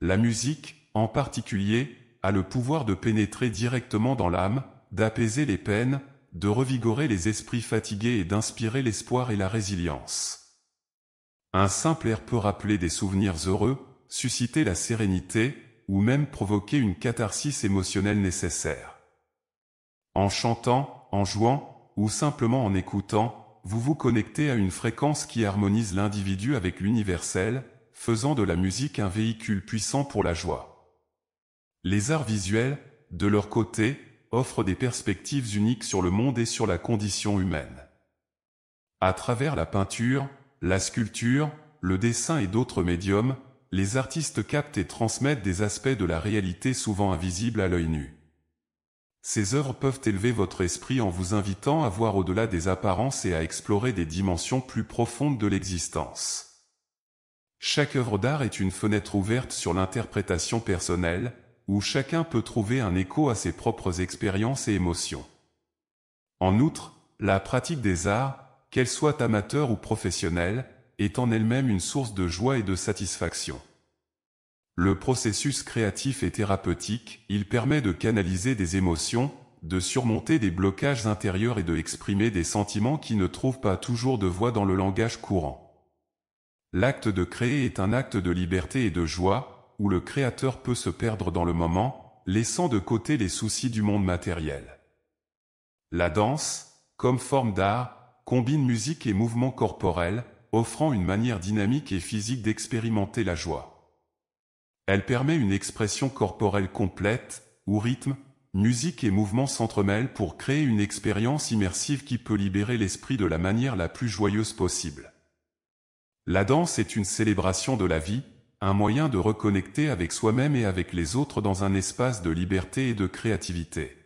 La musique, en particulier, a le pouvoir de pénétrer directement dans l'âme, d'apaiser les peines, de revigorer les esprits fatigués et d'inspirer l'espoir et la résilience. Un simple air peut rappeler des souvenirs heureux, susciter la sérénité, ou même provoquer une catharsis émotionnelle nécessaire. En chantant, en jouant, ou simplement en écoutant, vous vous connectez à une fréquence qui harmonise l'individu avec l'universel, faisant de la musique un véhicule puissant pour la joie. Les arts visuels, de leur côté, offrent des perspectives uniques sur le monde et sur la condition humaine. À travers la peinture, la sculpture, le dessin et d'autres médiums, les artistes captent et transmettent des aspects de la réalité souvent invisibles à l'œil nu. Ces œuvres peuvent élever votre esprit en vous invitant à voir au-delà des apparences et à explorer des dimensions plus profondes de l'existence. Chaque œuvre d'art est une fenêtre ouverte sur l'interprétation personnelle, où chacun peut trouver un écho à ses propres expériences et émotions. En outre, la pratique des arts, qu'elle soit amateur ou professionnelle, est en elle-même une source de joie et de satisfaction. Le processus créatif est thérapeutique, il permet de canaliser des émotions, de surmonter des blocages intérieurs et de exprimer des sentiments qui ne trouvent pas toujours de voix dans le langage courant. L'acte de créer est un acte de liberté et de joie, où le créateur peut se perdre dans le moment, laissant de côté les soucis du monde matériel. La danse, comme forme d'art, combine musique et mouvement corporel, offrant une manière dynamique et physique d'expérimenter la joie. Elle permet une expression corporelle complète, où rythme, musique et mouvement s'entremêlent pour créer une expérience immersive qui peut libérer l'esprit de la manière la plus joyeuse possible. La danse est une célébration de la vie, un moyen de reconnecter avec soi-même et avec les autres dans un espace de liberté et de créativité.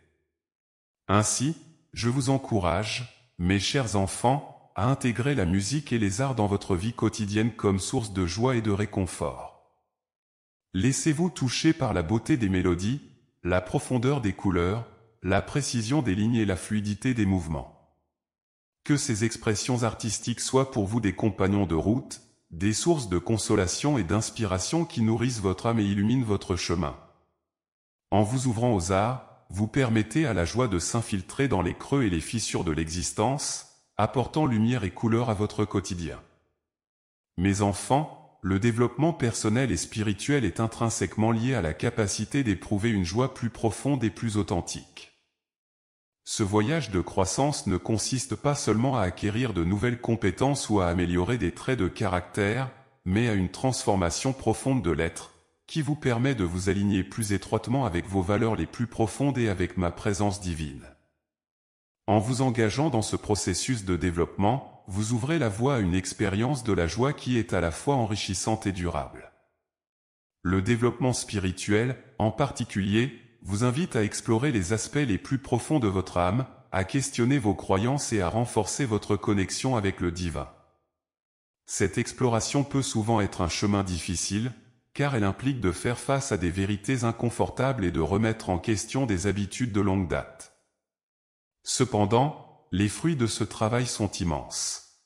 Ainsi, je vous encourage, mes chers enfants, à intégrer la musique et les arts dans votre vie quotidienne comme source de joie et de réconfort. Laissez-vous toucher par la beauté des mélodies, la profondeur des couleurs, la précision des lignes et la fluidité des mouvements. Que ces expressions artistiques soient pour vous des compagnons de route, des sources de consolation et d'inspiration qui nourrissent votre âme et illuminent votre chemin. En vous ouvrant aux arts, vous permettez à la joie de s'infiltrer dans les creux et les fissures de l'existence, apportant lumière et couleur à votre quotidien. Mes enfants, le développement personnel et spirituel est intrinsèquement lié à la capacité d'éprouver une joie plus profonde et plus authentique. Ce voyage de croissance ne consiste pas seulement à acquérir de nouvelles compétences ou à améliorer des traits de caractère, mais à une transformation profonde de l'être, qui vous permet de vous aligner plus étroitement avec vos valeurs les plus profondes et avec ma présence divine. En vous engageant dans ce processus de développement, vous ouvrez la voie à une expérience de la joie qui est à la fois enrichissante et durable. Le développement spirituel, en particulier, vous invite à explorer les aspects les plus profonds de votre âme, à questionner vos croyances et à renforcer votre connexion avec le divin. Cette exploration peut souvent être un chemin difficile, car elle implique de faire face à des vérités inconfortables et de remettre en question des habitudes de longue date. Cependant, les fruits de ce travail sont immenses.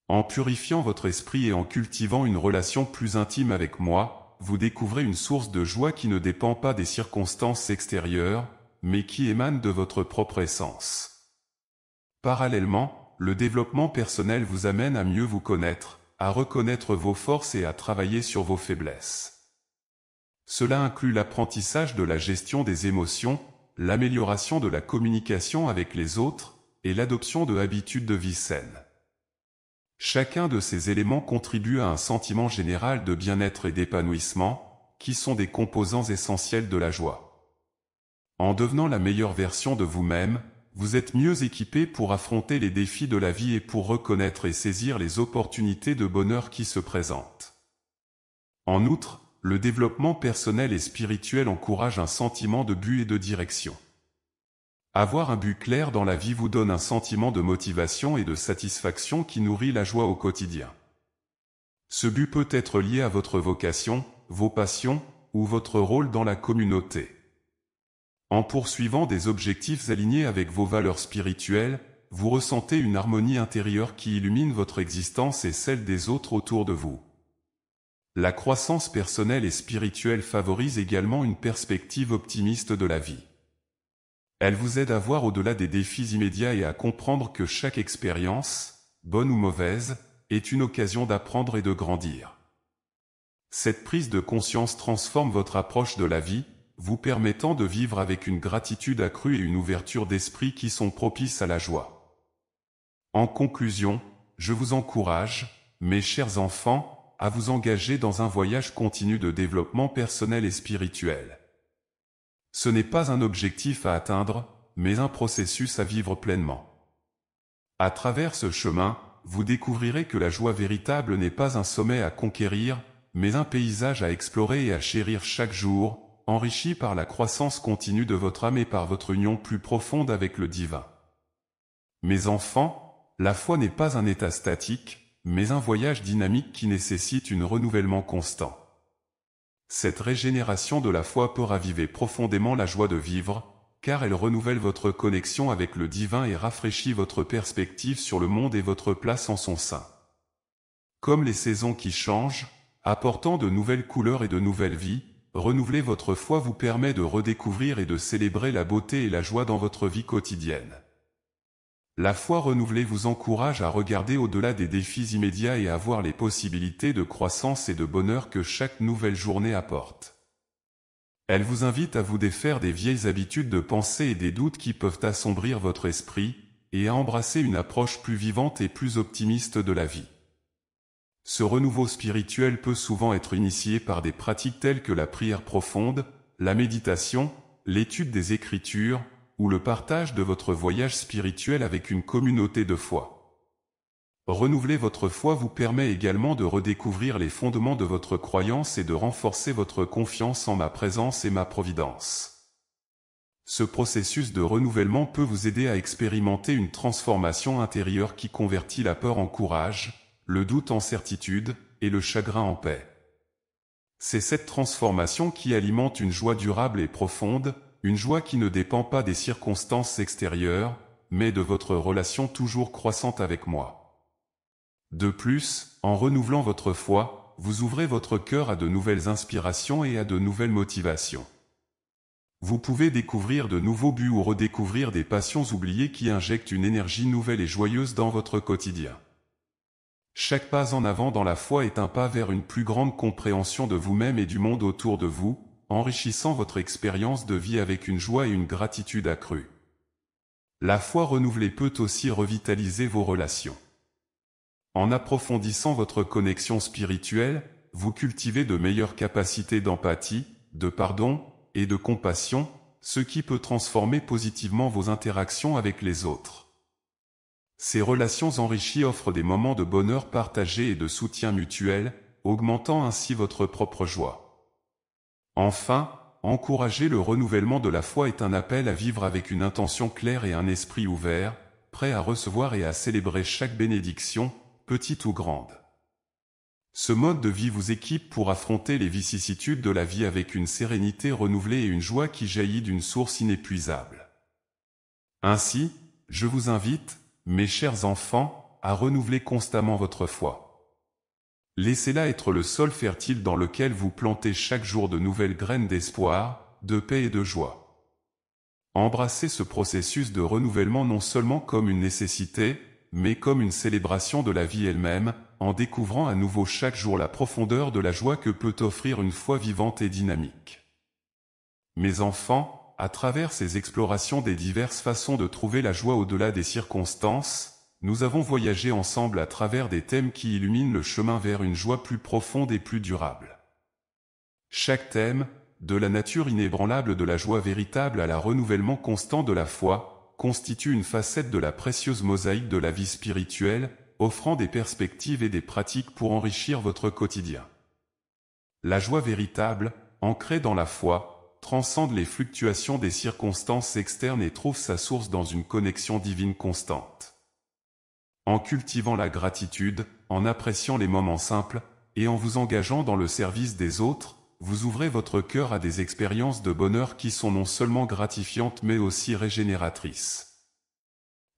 En purifiant votre esprit et en cultivant une relation plus intime avec moi, vous découvrez une source de joie qui ne dépend pas des circonstances extérieures, mais qui émane de votre propre essence. Parallèlement, le développement personnel vous amène à mieux vous connaître, à reconnaître vos forces et à travailler sur vos faiblesses. Cela inclut l'apprentissage de la gestion des émotions, l'amélioration de la communication avec les autres, et l'adoption de habitudes de vie saines. Chacun de ces éléments contribue à un sentiment général de bien-être et d'épanouissement, qui sont des composants essentiels de la joie. En devenant la meilleure version de vous-même, vous êtes mieux équipé pour affronter les défis de la vie et pour reconnaître et saisir les opportunités de bonheur qui se présentent. En outre, le développement personnel et spirituel encourage un sentiment de but et de direction. Avoir un but clair dans la vie vous donne un sentiment de motivation et de satisfaction qui nourrit la joie au quotidien. Ce but peut être lié à votre vocation, vos passions, ou votre rôle dans la communauté. En poursuivant des objectifs alignés avec vos valeurs spirituelles, vous ressentez une harmonie intérieure qui illumine votre existence et celle des autres autour de vous. La croissance personnelle et spirituelle favorise également une perspective optimiste de la vie. Elle vous aide à voir au-delà des défis immédiats et à comprendre que chaque expérience, bonne ou mauvaise, est une occasion d'apprendre et de grandir. Cette prise de conscience transforme votre approche de la vie, vous permettant de vivre avec une gratitude accrue et une ouverture d'esprit qui sont propices à la joie. En conclusion, je vous encourage, mes chers enfants, à vous engager dans un voyage continu de développement personnel et spirituel. Ce n'est pas un objectif à atteindre, mais un processus à vivre pleinement. À travers ce chemin, vous découvrirez que la joie véritable n'est pas un sommet à conquérir, mais un paysage à explorer et à chérir chaque jour, enrichi par la croissance continue de votre âme et par votre union plus profonde avec le divin. Mes enfants, la foi n'est pas un état statique, mais un voyage dynamique qui nécessite un renouvellement constant. Cette régénération de la foi peut raviver profondément la joie de vivre, car elle renouvelle votre connexion avec le divin et rafraîchit votre perspective sur le monde et votre place en son sein. Comme les saisons qui changent, apportant de nouvelles couleurs et de nouvelles vies, renouveler votre foi vous permet de redécouvrir et de célébrer la beauté et la joie dans votre vie quotidienne. La foi renouvelée vous encourage à regarder au-delà des défis immédiats et à voir les possibilités de croissance et de bonheur que chaque nouvelle journée apporte. Elle vous invite à vous défaire des vieilles habitudes de pensée et des doutes qui peuvent assombrir votre esprit, et à embrasser une approche plus vivante et plus optimiste de la vie. Ce renouveau spirituel peut souvent être initié par des pratiques telles que la prière profonde, la méditation, l'étude des Écritures, ou le partage de votre voyage spirituel avec une communauté de foi. Renouveler votre foi vous permet également de redécouvrir les fondements de votre croyance et de renforcer votre confiance en ma présence et ma providence. Ce processus de renouvellement peut vous aider à expérimenter une transformation intérieure qui convertit la peur en courage, le doute en certitude, et le chagrin en paix. C'est cette transformation qui alimente une joie durable et profonde, une joie qui ne dépend pas des circonstances extérieures, mais de votre relation toujours croissante avec moi. De plus, en renouvelant votre foi, vous ouvrez votre cœur à de nouvelles inspirations et à de nouvelles motivations. Vous pouvez découvrir de nouveaux buts ou redécouvrir des passions oubliées qui injectent une énergie nouvelle et joyeuse dans votre quotidien. Chaque pas en avant dans la foi est un pas vers une plus grande compréhension de vous-même et du monde autour de vous, enrichissant votre expérience de vie avec une joie et une gratitude accrues. La foi renouvelée peut aussi revitaliser vos relations. En approfondissant votre connexion spirituelle, vous cultivez de meilleures capacités d'empathie, de pardon et de compassion, ce qui peut transformer positivement vos interactions avec les autres. Ces relations enrichies offrent des moments de bonheur partagé et de soutien mutuel, augmentant ainsi votre propre joie. Enfin, encourager le renouvellement de la foi est un appel à vivre avec une intention claire et un esprit ouvert, prêt à recevoir et à célébrer chaque bénédiction, petite ou grande. Ce mode de vie vous équipe pour affronter les vicissitudes de la vie avec une sérénité renouvelée et une joie qui jaillit d'une source inépuisable. Ainsi, je vous invite, mes chers enfants, à renouveler constamment votre foi. Laissez-la être le sol fertile dans lequel vous plantez chaque jour de nouvelles graines d'espoir, de paix et de joie. Embrassez ce processus de renouvellement non seulement comme une nécessité, mais comme une célébration de la vie elle-même, en découvrant à nouveau chaque jour la profondeur de la joie que peut offrir une foi vivante et dynamique. Mes enfants, à travers ces explorations des diverses façons de trouver la joie au-delà des circonstances, nous avons voyagé ensemble à travers des thèmes qui illuminent le chemin vers une joie plus profonde et plus durable. Chaque thème, de la nature inébranlable de la joie véritable à la renouvellement constant de la foi, constitue une facette de la précieuse mosaïque de la vie spirituelle, offrant des perspectives et des pratiques pour enrichir votre quotidien. La joie véritable, ancrée dans la foi, transcende les fluctuations des circonstances externes et trouve sa source dans une connexion divine constante. En cultivant la gratitude, en appréciant les moments simples, et en vous engageant dans le service des autres, vous ouvrez votre cœur à des expériences de bonheur qui sont non seulement gratifiantes mais aussi régénératrices.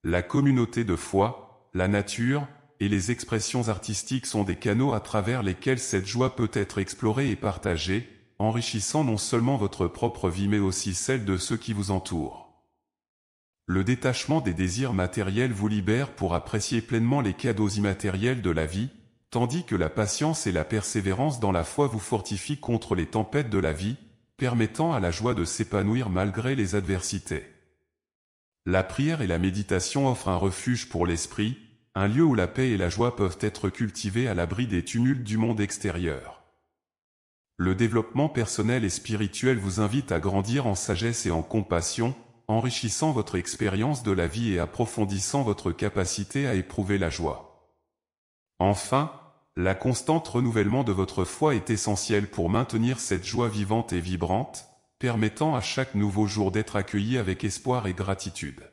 La communauté de foi, la nature, et les expressions artistiques sont des canaux à travers lesquels cette joie peut être explorée et partagée, enrichissant non seulement votre propre vie mais aussi celle de ceux qui vous entourent. Le détachement des désirs matériels vous libère pour apprécier pleinement les cadeaux immatériels de la vie, tandis que la patience et la persévérance dans la foi vous fortifient contre les tempêtes de la vie, permettant à la joie de s'épanouir malgré les adversités. La prière et la méditation offrent un refuge pour l'esprit, un lieu où la paix et la joie peuvent être cultivées à l'abri des tumultes du monde extérieur. Le développement personnel et spirituel vous invite à grandir en sagesse et en compassion, enrichissant votre expérience de la vie et approfondissant votre capacité à éprouver la joie. Enfin, la constante renouvellement de votre foi est essentielle pour maintenir cette joie vivante et vibrante, permettant à chaque nouveau jour d'être accueilli avec espoir et gratitude.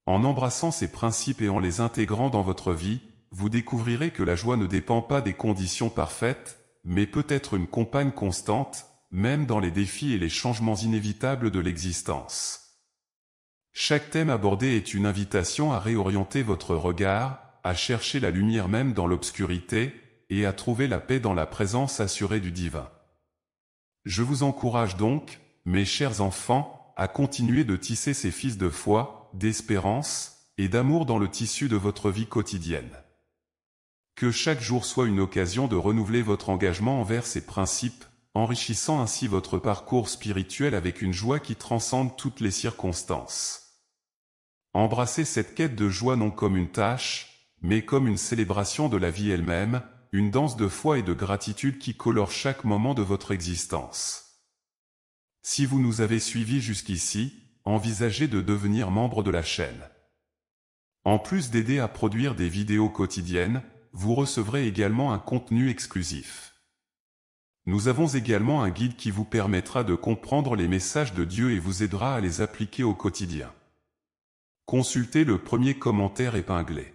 En embrassant ces principes et en les intégrant dans votre vie, vous découvrirez que la joie ne dépend pas des conditions parfaites, mais peut être une compagne constante, même dans les défis et les changements inévitables de l'existence. Chaque thème abordé est une invitation à réorienter votre regard, à chercher la lumière même dans l'obscurité, et à trouver la paix dans la présence assurée du divin. Je vous encourage donc, mes chers enfants, à continuer de tisser ces fils de foi, d'espérance et d'amour dans le tissu de votre vie quotidienne. Que chaque jour soit une occasion de renouveler votre engagement envers ces principes, enrichissant ainsi votre parcours spirituel avec une joie qui transcende toutes les circonstances. Embrassez cette quête de joie non comme une tâche, mais comme une célébration de la vie elle-même, une danse de foi et de gratitude qui colore chaque moment de votre existence. Si vous nous avez suivis jusqu'ici, envisagez de devenir membre de la chaîne. En plus d'aider à produire des vidéos quotidiennes, vous recevrez également un contenu exclusif. Nous avons également un guide qui vous permettra de comprendre les messages de Dieu et vous aidera à les appliquer au quotidien. Consultez le premier commentaire épinglé.